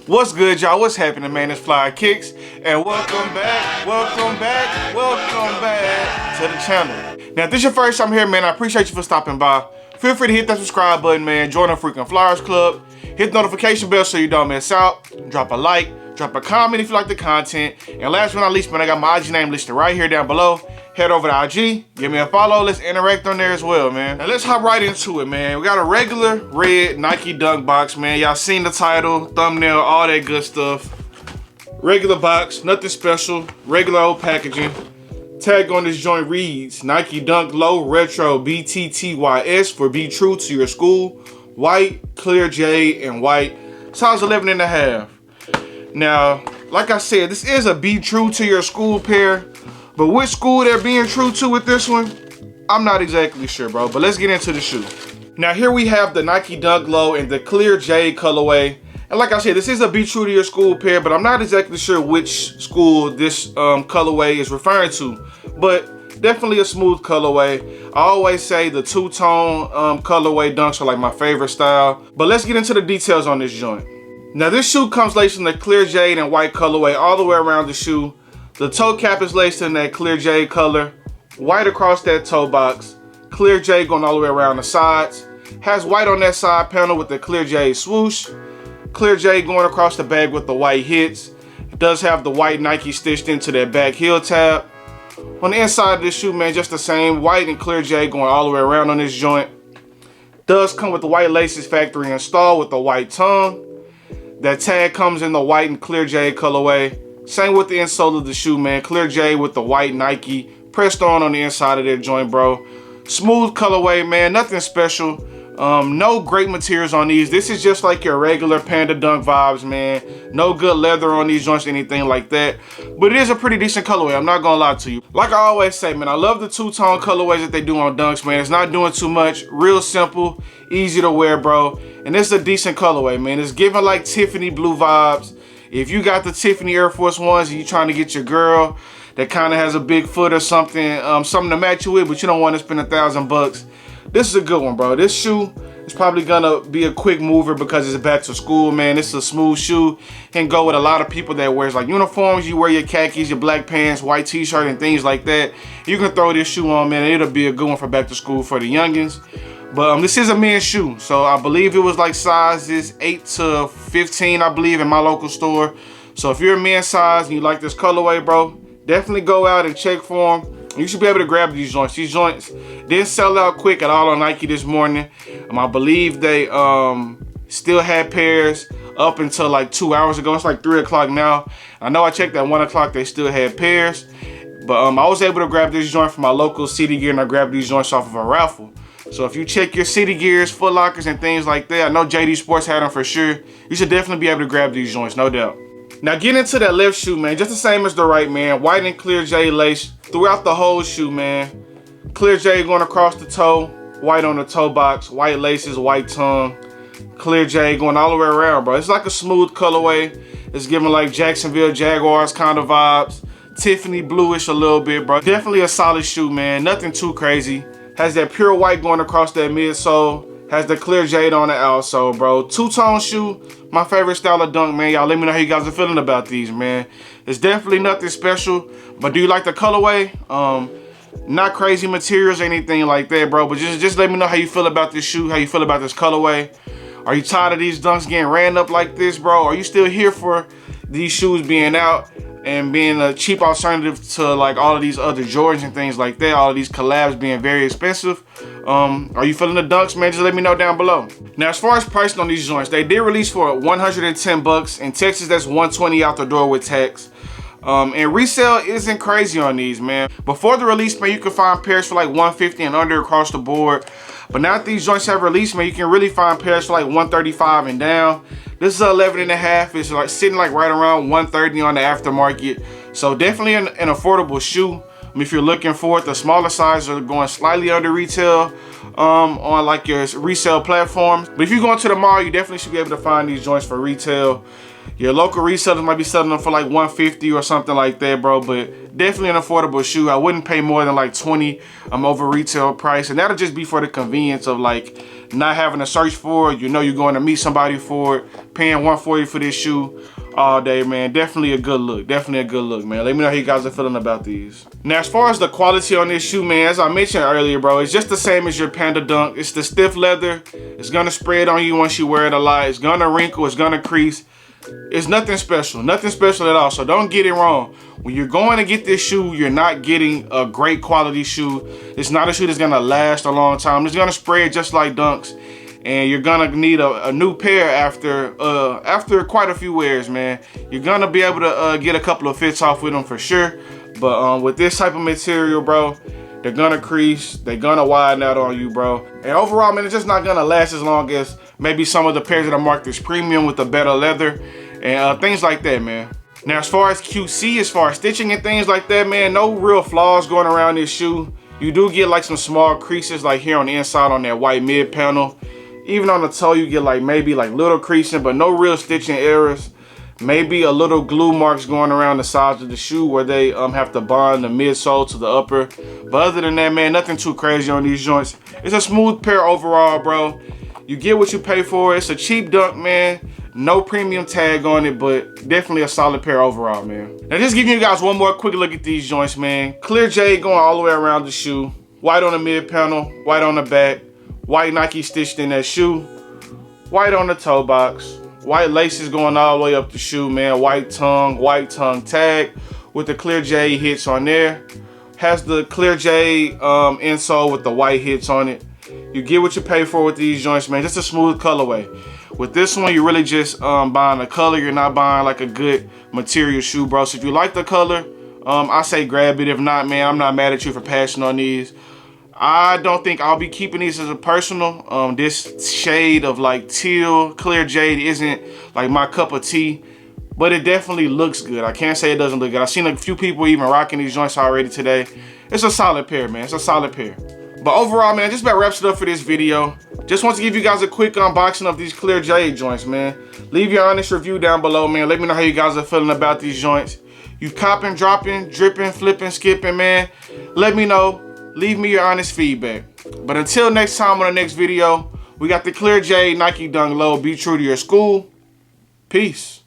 What's good, y'all? What's happening, man? It's FLYEERRKicks, and welcome back to the channel. Now, if this is your first time here, man, I appreciate you for stopping by. Feel free to hit that subscribe button, man. Join the freaking Flyers Club. Hit the notification bell so you don't miss out. Drop a like, drop a comment if you like the content. And last but not least, man, I got my IG name listed right here down below. Head over to IG, give me a follow, let's interact on there as well, man. Now let's hop right into it, man. We got a regular red Nike Dunk box, man. Y'all seen the title, thumbnail, all that good stuff. Regular box, nothing special, regular old packaging. Tag on this joint reads, Nike Dunk Low Retro BTTYS for Be True to Your School. White, clear jade, and white. Size 11.5. Now, like I said, this is a Be True to Your School pair. But which school they're being true to with this one, I'm not exactly sure, bro. But let's get into the shoe. Now here we have the Nike Dunk Low in the clear jade colorway. And like I said, this is a Be True to Your School pair, but I'm not exactly sure which school this colorway is referring to. But definitely a smooth colorway. I always say the two-tone colorway dunks are like my favorite style. But let's get into the details on this joint. Now this shoe comes laced in the clear jade and white colorway all the way around the shoe. The toe cap is laced in that clear jade color, white across that toe box, clear jade going all the way around the sides, has white on that side panel with the clear jade swoosh, clear jade going across the bag with the white hits. It does have the white Nike stitched into that back heel tab. On the inside of this shoe, man, just the same, white and clear jade going all the way around on this joint. Does come with the white laces factory installed with the white tongue. That tag comes in the white and clear jade colorway. Same with the insole of the shoe, man. Clear jade with the white Nike pressed on the inside of that joint, bro. Smooth colorway, man. Nothing special. No great materials on these. This is just like your regular Panda Dunk vibes, man. No good leather on these joints, anything like that. But it is a pretty decent colorway. I'm not gonna lie to you. Like I always say, man, I love the two-tone colorways that they do on Dunks, man. It's not doing too much. Real simple, easy to wear, bro. And it's a decent colorway, man. It's giving like Tiffany blue vibes. If you got the Tiffany Air Force Ones and you're trying to get your girl that kind of has a big foot or something, something to match you with, but you don't want to spend $1,000, this is a good one, bro. This shoe is probably gonna be a quick mover because it's back to school, man. It's a smooth shoe. Can go with a lot of people that wears like uniforms. You wear your khakis, your black pants, white t-shirt, and things like that. You can throw this shoe on, man, and it'll be a good one for back to school for the youngins. But this is a men's shoe, so I believe it was like sizes 8 to 15, I believe, in my local store. So if you're a men's size and you like this colorway, bro, definitely go out and check for them. You should be able to grab these joints. These joints didn't sell out quick at all on Nike this morning. I believe they still had pairs up until like 2 hours ago. It's like 3 o'clock now. I know I checked at 1 o'clock, they still had pairs. But I was able to grab this joint from my local City Gear, and I grabbed these joints off of a raffle. So if you check your City Gears, Foot Lockers, and things like that, I know JD Sports had them for sure. You should definitely be able to grab these joints, no doubt. Now get into that left shoe, man. Just the same as the right, man. White and clear jade lace throughout the whole shoe, man. Clear jade going across the toe, white on the toe box, white laces, white tongue. Clear jade going all the way around, bro. It's like a smooth colorway. It's giving like Jacksonville Jaguars kind of vibes. Tiffany bluish a little bit, bro. Definitely a solid shoe, man. Nothing too crazy. Has that pure white going across that midsole. Has the clear jade on the outsole, bro. Two-tone shoe. My favorite style of dunk, man. Y'all let me know how you guys are feeling about these, man. It's definitely nothing special. But do you like the colorway? Not crazy materials or anything like that, bro. But just let me know how you feel about this shoe. How you feel about this colorway. Are you tired of these dunks getting ran up like this, bro? Are you still here for these shoes being out and being a cheap alternative to like all of these other Jordans and things like that, all of these collabs being very expensive? Are you feeling the dunks, man? Just let me know down below. Now, as far as pricing on these joints, they did release for $110. In Texas, that's $120 out the door with tax. And resale isn't crazy on these, man. Before the release, man, you could find pairs for like $150 and under across the board. But now that these joints have released, man, you can really find pairs for like $135 and down. This is 11.5. It's like sitting like right around $130 on the aftermarket. So definitely an affordable shoe. If you're looking for it, the smaller sizes are going slightly under retail on like your resale platforms. But if you go into the mall, you definitely should be able to find these joints for retail. Your local resellers might be selling them for like $150 or something like that, bro. But definitely an affordable shoe. I wouldn't pay more than like $20 over retail price, and that'll just be for the convenience of like not having to search for it. You know you're going to meet somebody for it, paying $140 for this shoe all day, man. Definitely a good look. Definitely a good look, man. Let me know how you guys are feeling about these. Now, as far as the quality on this shoe, man, as I mentioned earlier, bro, it's just the same as your Panda Dunk. It's the stiff leather. It's gonna spread on you once you wear it a lot. It's gonna wrinkle. It's gonna crease. It's nothing special. Nothing special at all. So don't get it wrong. When you're going to get this shoe, you're not getting a great quality shoe. It's not a shoe that's gonna last a long time. It's gonna spread just like Dunks. And you're gonna need a new pair after quite a few wears, man. You're gonna be able to get a couple of fits off with them for sure. But with this type of material, bro, they're gonna crease, they're gonna widen out on you, bro. And overall, man, it's just not gonna last as long as maybe some of the pairs that are marked as premium with the better leather and things like that, man. Now, as far as QC, as far as stitching and things like that, man, no real flaws going around this shoe. You do get like some small creases like here on the inside on that white mid panel. Even on the toe, you get like maybe like little creasing, but no real stitching errors. Maybe a little glue marks going around the sides of the shoe where they have to bond the midsole to the upper. But other than that, man, nothing too crazy on these joints. It's a smooth pair overall, bro. You get what you pay for. It's a cheap Dunk, man. No premium tag on it, but definitely a solid pair overall, man. Now, just giving you guys one more quick look at these joints, man. Clear Jade going all the way around the shoe. White on the mid panel, white on the back. White Nike stitched in that shoe, white on the toe box, white laces going all the way up the shoe, man. White tongue tag with the Clear Jade hits on there. Has the Clear Jade insole with the white hits on it. You get what you pay for with these joints, man. Just a smooth colorway. With this one, you're really just buying the color. You're not buying like a good material shoe, bro. So if you like the color, I say grab it. If not, man, I'm not mad at you for passing on these. I don't think I'll be keeping these as a personal. This shade of like teal, Clear Jade isn't like my cup of tea, but it definitely looks good. I can't say it doesn't look good. I've seen a few people even rocking these joints already today. It's a solid pair, man. It's a solid pair. But overall, man, just about wraps it up for this video. Just want to give you guys a quick unboxing of these Clear Jade joints, man. Leave your honest review down below, man. Let me know how you guys are feeling about these joints. You copping, dropping, dripping, flipping, skipping, man. Let me know. Leave me your honest feedback. But until next time on the next video, we got the Clear Jade Nike Dunk Low. Be true to your school. Peace.